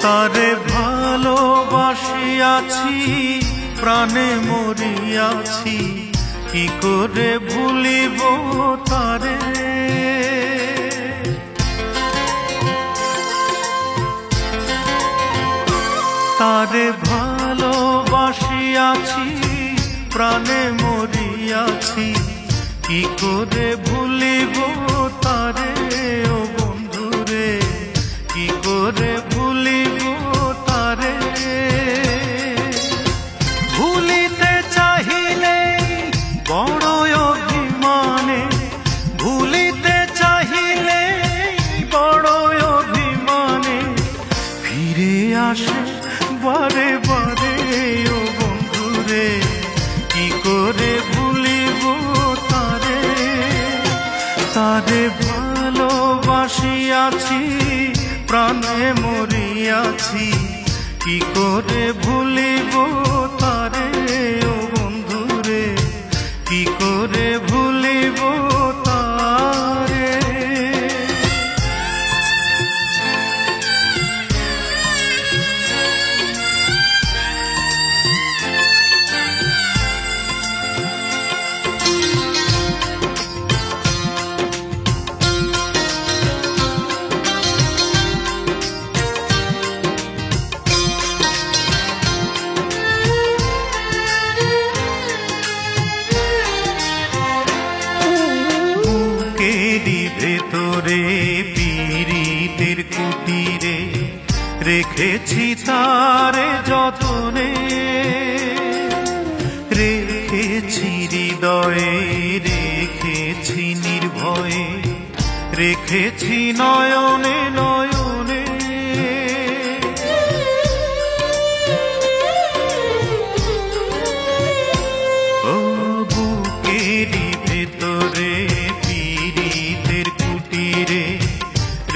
তারে ভালোবাসিয়াছি, প্রাণে মরিয়াছি, কি করে ভুলিব তারে। তারে ভালোবাসিয়াছি, প্রাণে মরিয়াছি, কি করে ভুলিব তারে। ও বন্ধুরে, কি করে ভুলিব তারে। ভুলিতে চাহিলে বড় অভিমানে, ভুলিতে চাহিলে বড় অভিমানে, ফিরে আসে বারে বারে। ও বন্ধুরে, কি করে ভুলিব তারে। তারে ভালোবাসিয়াছি, প্রাণে মরিয়াছি, কি করে ভুলিব তারে। ও বন্ধুরে, কি করে ভুলিব তারে। ভেতরে পীড়িতের কুটিরে রেখেছি তারে যতনে, রেখেছি হৃদয়ে, রেখেছি নির্ভয়ে, রেখেছি নয়নে নয়নে। ও বুকেরই ভেতরে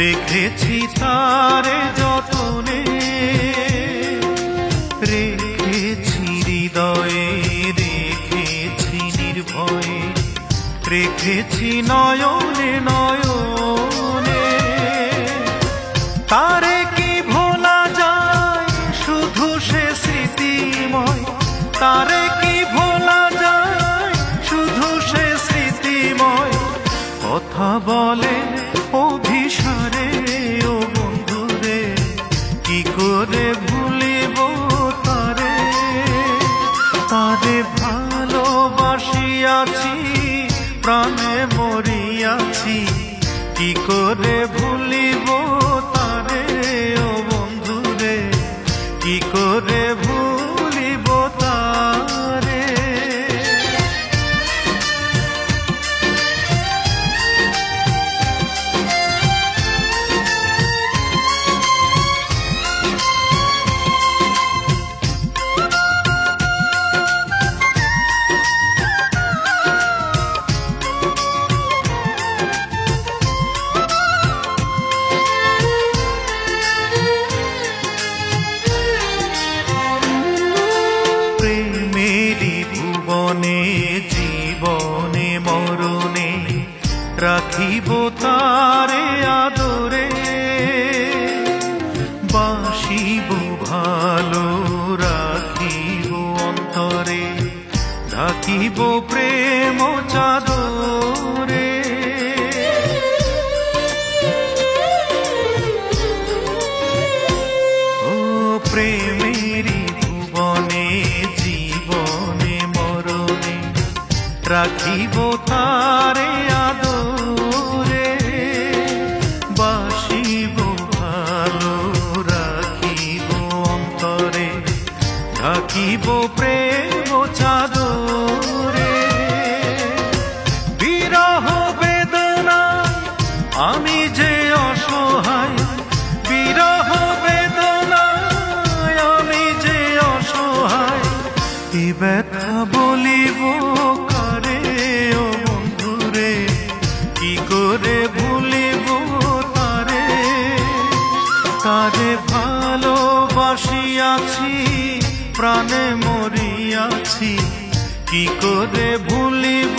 রেখেছি তারে যতনে, রেখেছি হৃদয়ে, রেখেছি নির্ভয়ে, রেখেছি নয়নে নয়নে। তারে কি ভোলা যায়, শুধু সে স্মৃতিময়। তারে কি ভোলা যায়, শুধু সে স্মৃতিময়। কথা বলে অভিসারে। ও বন্ধুরে, কি করে ভুলিব তারে। তারে ভালোবাসিয়াছি, প্রাণে মরিয়াছি, কি করে ভুলিব তারে। ও বন্ধুরে, কি করে ভুলিব তারে। ভুবনে জীবনে মরণে রাখিব তারে আদরে। বাসিব ভালো, রাখিব অন্তরে, ঢাকিব প্রেম চাদরে। ও প্রেমেরই ভুবনে জীবনে মরণে রাখিব তারে আদরে। বাসিব ভালো, রাখিব অন্তরে, ঢাকিব প্রেম চাদরে। বিরহ বেদনা আমি যে অসহায়, বিরহ বেদনা আমি যে অসহায়। এ ব্যথা বলিব কারে। ও বন্ধুরে, কি করে ভুলিব তারে। তারে ভালোবাসিয়াছি, প্রাণে মরিয়াছি, কি করে ভুলিব